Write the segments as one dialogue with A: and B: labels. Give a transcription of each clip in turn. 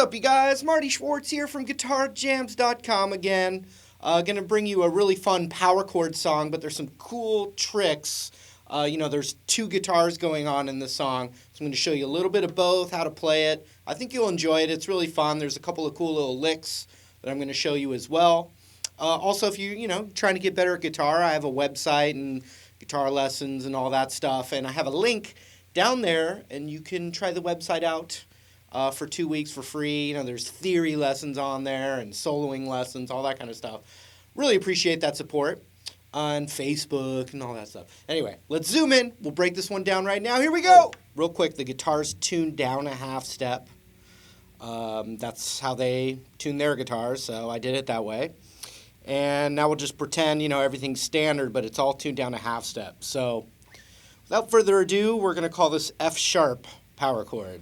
A: up, you guys? Marty Schwartz here from GuitarJams.com again. Gonna bring you a really fun power chord song, but there's some cool tricks. There's two guitars going on in this song, so I'm going to show you a little bit of both, how to play it. I think you'll enjoy it. It's really fun. There's a couple of cool little licks that I'm going to show you as well. Also, if you're trying to get better at guitar, I have a website and guitar lessons and all that stuff, and I have a link down there, and you can try the website out for 2 weeks for free. There's theory lessons on there and soloing lessons, all that kind of stuff. Really appreciate that support on Facebook and all that stuff. Anyway, let's zoom in. We'll break this one down right now. Here we go. Real quick, the guitar's tuned down a half step. That's how they tune their guitars, so I did it that way. And now we'll just pretend, everything's standard, but it's all tuned down a half step. So without further ado, we're going to call this F sharp power chord.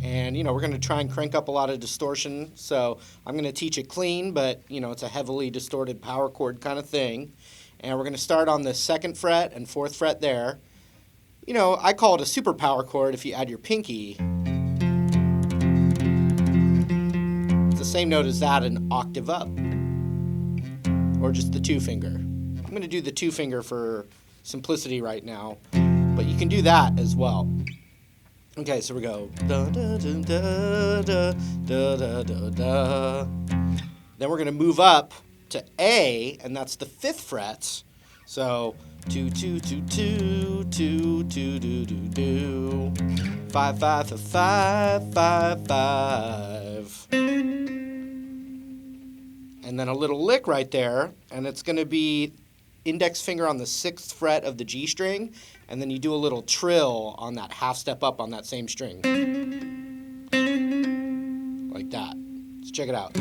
A: And, we're going to try and crank up a lot of distortion. So I'm going to teach it clean, but, it's a heavily distorted power chord kind of thing. And we're going to start on the 2nd fret and 4th fret there. I call it a super power chord if you add your pinky. It's the same note as that, an octave up. Or just the 2-finger. I'm going to do the 2-finger for simplicity right now, but you can do that as well. Okay, so we go da da da da da da da da. Then we're gonna move up to A, and that's the 5th fret. So 2 2 2 2 2 2 do do do 5 5 5 5 5 5. And then a little lick right there, and it's gonna be index finger on the 6th fret of the G string, and then you do a little trill on that half step up on that same string. Like that. Let's check it out.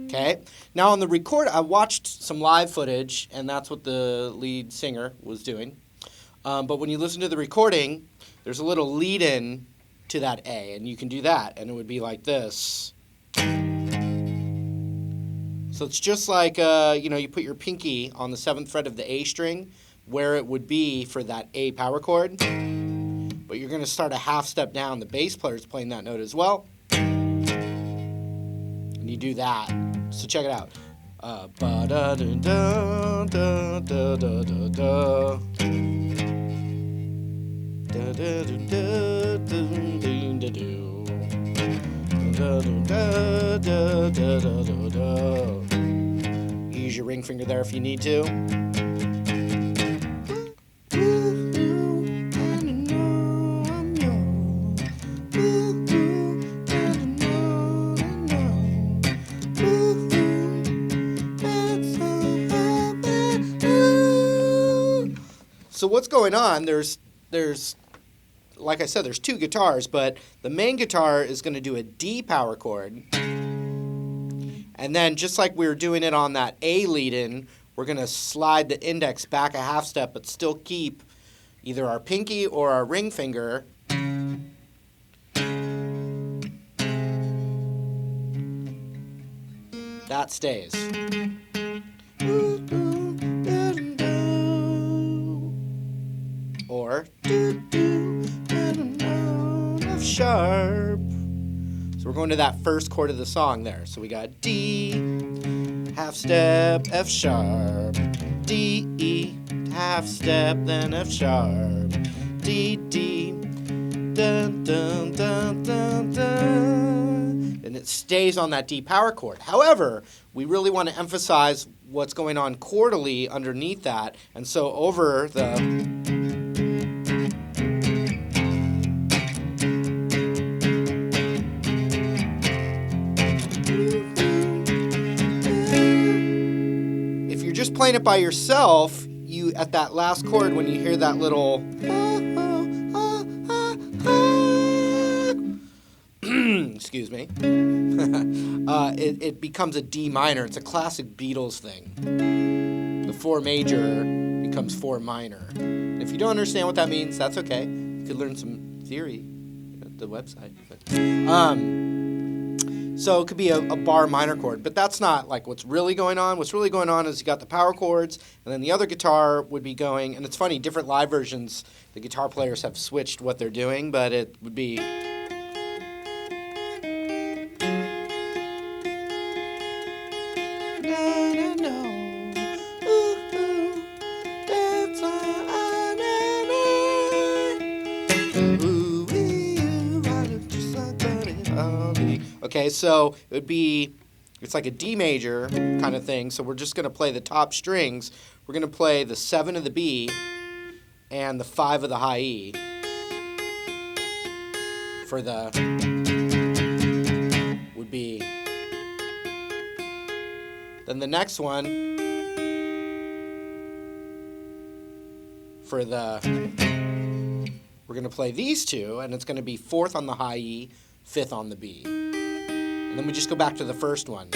A: Okay, now on the record, I watched some live footage, and that's what the lead singer was doing. But when you listen to the recording, there's a little lead-in to that A, and you can do that, and it would be like this. So it's just like, you put your pinky on the 7th fret of the A string, where it would be for that A power chord, but you're going to start a half step down. The bass player is playing that note as well, and you do that. So check it out. Use your ring finger there if you need to. So what's going on? There's like I said, there's two guitars, but the main guitar is going to do a D power chord. And then just like we were doing it on that A lead-in, we're going to slide the index back a half step, but still keep either our pinky or our ring finger. That stays. Or F sharp. So we're going to that first chord of the song there. So we got D, half step, F sharp, D, E, half step, then F sharp, D, D, dun, dun, dun, dun, dun. And it stays on that D power chord. However, we really want to emphasize what's going on chordally underneath that. And so over the just playing it by yourself, you at that last chord, when you hear that little excuse me, it becomes a D minor. It's a classic Beatles thing. The 4 major becomes 4 minor. If you don't understand what that means, that's okay. You could learn some theory at the website. So it could be a bar minor chord, but that's not like what's really going on. What's really going on is you got the power chords, and then the other guitar would be going, and it's funny, different live versions, the guitar players have switched what they're doing, but it would be... Okay, so it would be, it's like a D major kind of thing, so we're just going to play the top strings. We're going to play the 7 of the B and the 5 of the high E for the, would be, then the next one for the, we're going to play these two, and it's going to be 4th on the high E, 5th on the B. And then we just go back to the first one.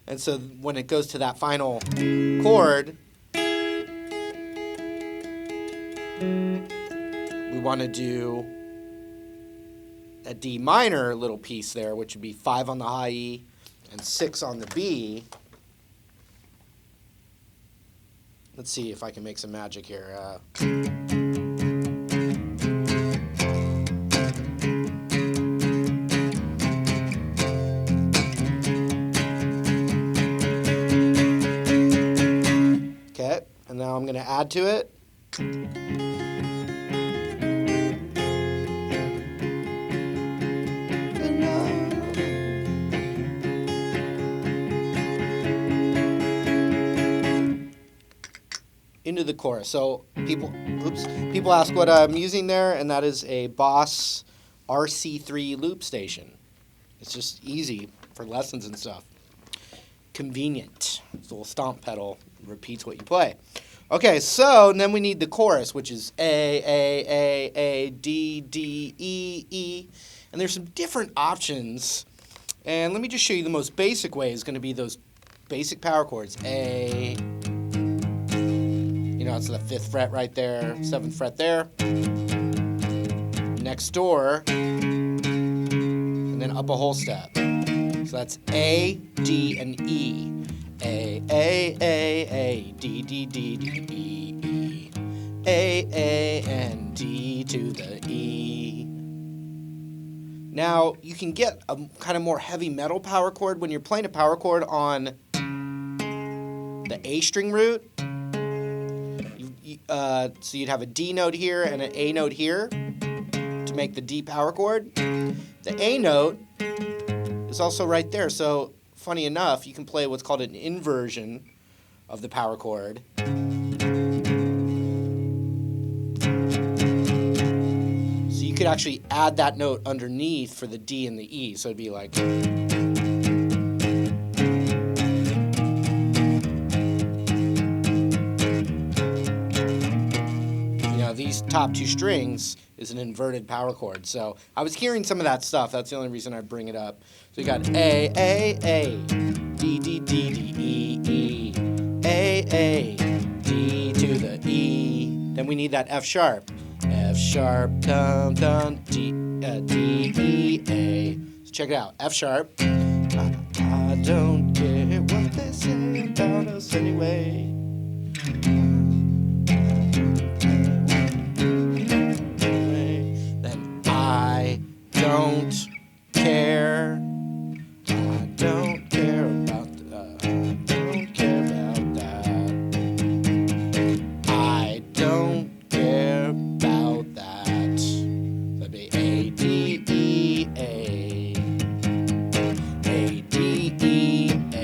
A: And so when it goes to that final chord, we want to do a D minor little piece there, which would be 5 on the high E and 6 on the B. Let's see if I can make some magic here. Okay, and now I'm going to add to it. Into the chorus. So people ask what I'm using there, and that is a Boss RC3 loop station. It's just easy for lessons and stuff. Convenient. It's a little stomp pedal, repeats what you play. Okay, so and then we need the chorus, which is A, D, D, E, E. And there's some different options. And let me just show you the most basic way is going to be those basic power chords. A, you know, it's the 5th fret right there, 7th fret there. Next door, and then up a whole step. So that's A, D, and E. A, D, D, D, D, E, E. A, and D to the E. Now, you can get a kind of more heavy metal power chord when you're playing a power chord on the A string root. So you'd have a D note here and an A note here to make the D power chord. The A note is also right there. So funny enough, you can play what's called an inversion of the power chord. So you could actually add that note underneath for the D and the E. So it'd be like... These top 2 strings is an inverted power chord. So I was hearing some of that stuff. That's the only reason I bring it up. So you got A, D, D, D, D, E, E. A, D to the E. Then we need that F sharp. F sharp, dum, dum, D, D, E, A. So check it out. F sharp. I don't care what they say about us anyway. Don't care. I don't care about that. Don't care about that. I don't care about that. That'd be A, D, E, A. A, D, E, A.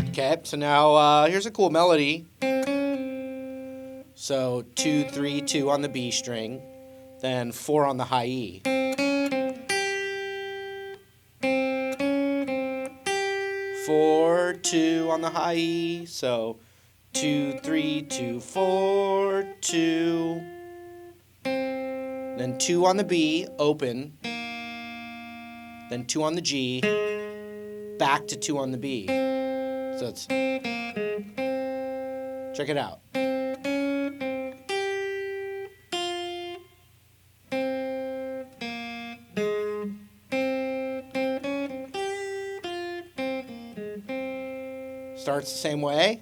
A: Okay, so now here's a cool melody. So 2, 3, 2 on the B string. Then 4 on the high E. 4, 2 on the high E. So 2, 3, 2, 4, 2. Then 2 on the B, open. Then 2 on the G, back to 2 on the B. So it's, check it out. Starts the same way.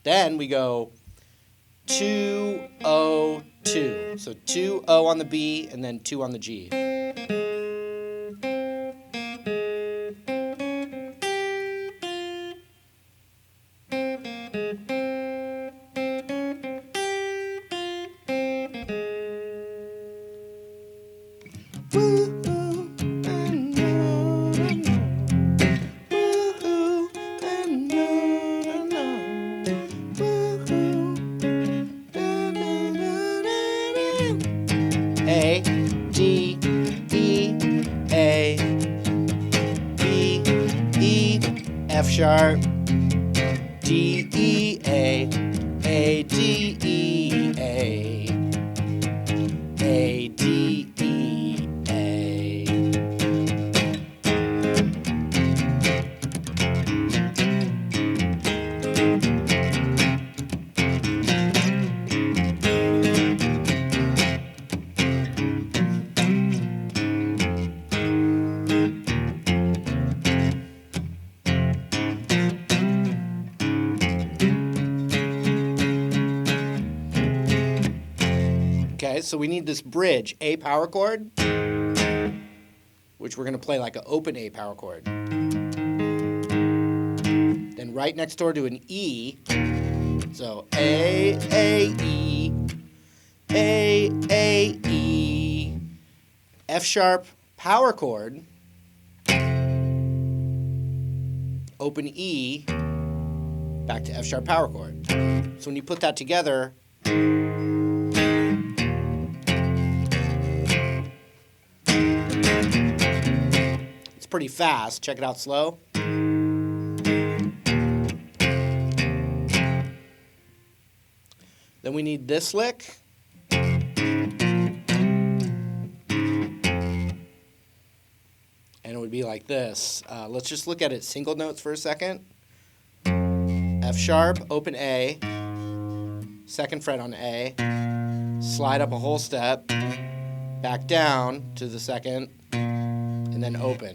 A: Then we go 2-0-2. So 2-0 on the B and then 2 on the G. A, D, E, A, B, E, F sharp, D, E, A, D, E, A, D, E, A. Okay, so we need this bridge, A power chord, which we're going to play like an open A power chord. Then right next door to an E, so A, E, A, E, F sharp power chord, open E, back to F sharp power chord. So when you put that together, it's pretty fast. Check it out slow. Then we need this lick. And it would be like this. Let's just look at it single notes for a second. F sharp, open A, second fret on A, slide up a whole step, back down to the second, and then open.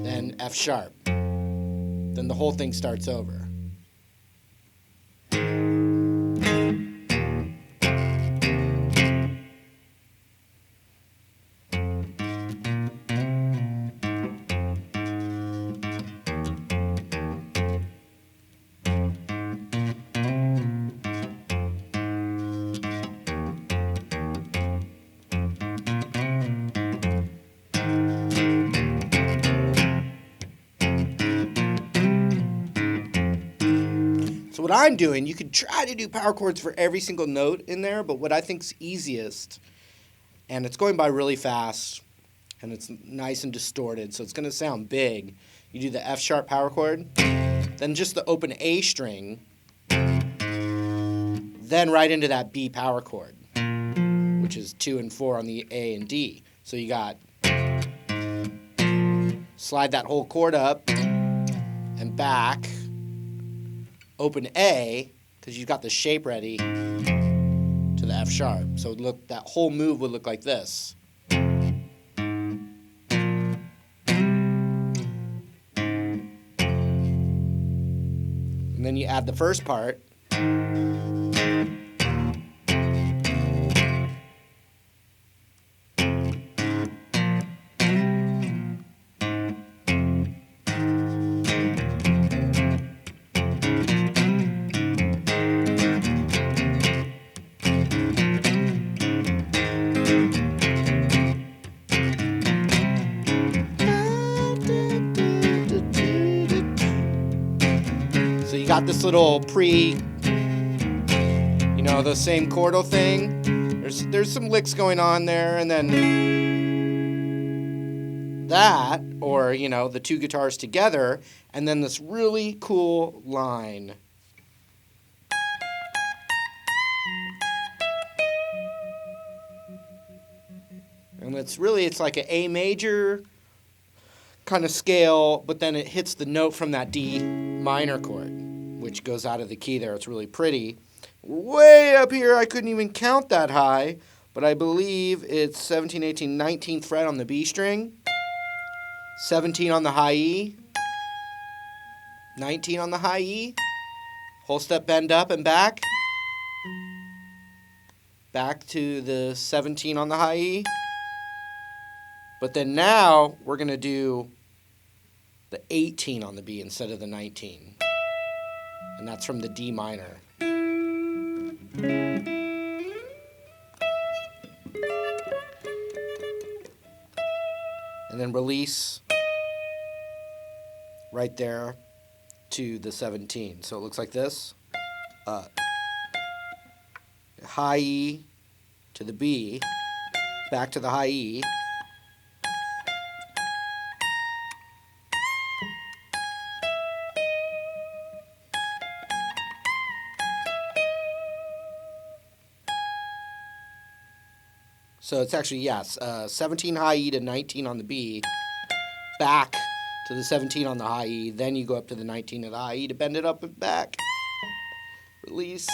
A: Then F sharp. Then the whole thing starts over. So what I'm doing, you could try to do power chords for every single note in there, but what I think is easiest, and it's going by really fast, and it's nice and distorted, so it's going to sound big. You do the F sharp power chord, then just the open A string, then right into that B power chord, which is 2 and 4 on the A and D. So you got, slide that whole chord up and back, open A, because you've got the shape ready, to the F sharp. So look, that whole move would look like this. And then you add the first part. So you got this little the same chordal thing. There's some licks going on there, and then that, or the two guitars together, and then this really cool line. And And it's like an A major kind of scale, but then it hits the note from that D minor chord, which goes out of the key there. It's really pretty. Way up here, I couldn't even count that high, but I believe it's 17, 18, 19th fret on the B string, 17 on the high E, 19 on the high E, whole step bend up and back to the 17 on the high E. But then now we're going to do the 18 on the B instead of the 19. And that's from the D minor. And then release right there to the 17. So it looks like this. High E to the B, back to the high E. So it's actually, yes, 17 high E to 19 on the B, back to the 17 on the high E, then you go up to the 19 of the high E to bend it up and back. Release.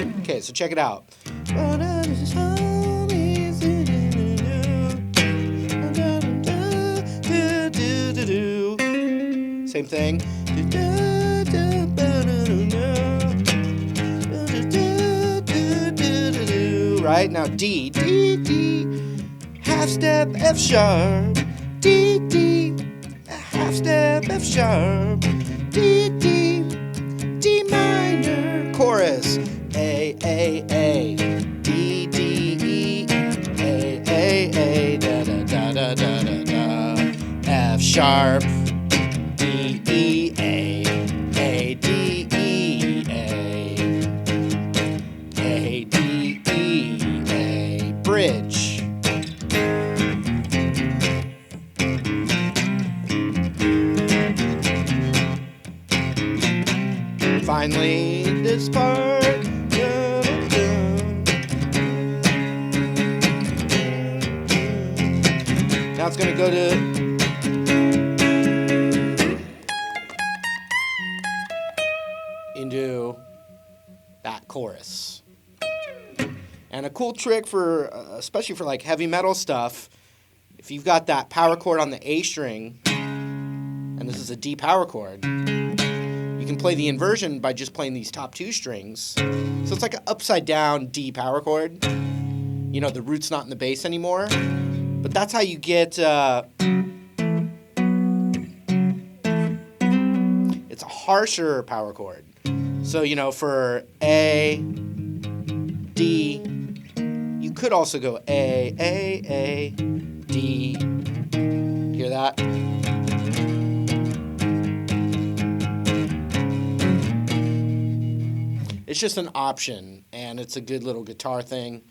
A: Okay, so check it out. Same thing. Right? Now D, D, D, half step F sharp, D, D, half step F sharp, D, D, D minor, chorus, A, D, D, E, A, da, da, da, da, da, da, da, F sharp, D, E, A, D, E, A, D, E, A, bridge. Finally, this part. Now it's going to go to into that chorus. And a cool trick for, especially for like heavy metal stuff, if you've got that power chord on the A string, and this is a D power chord, you can play the inversion by just playing these top two strings. So it's like an upside down D power chord. You know, the root's not in the bass anymore. But that's how you get, it's a harsher power chord. So, you know, for A, D, you could also go A, D. Hear that? It's just an option, and it's a good little guitar thing.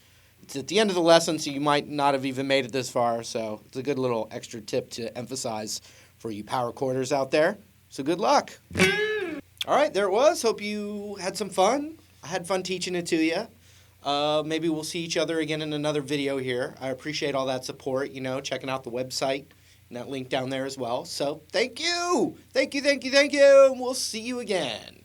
A: It's at the end of the lesson, so you might not have even made it this far, so it's a good little extra tip to emphasize for you power chorders out there. So good luck. All right, there it was. Hope you had some fun. I had fun teaching it to you. Maybe we'll see each other again in another video here. I appreciate all that support, you know, checking out the website and that link down there as well. So thank you. Thank you. And we'll see you again.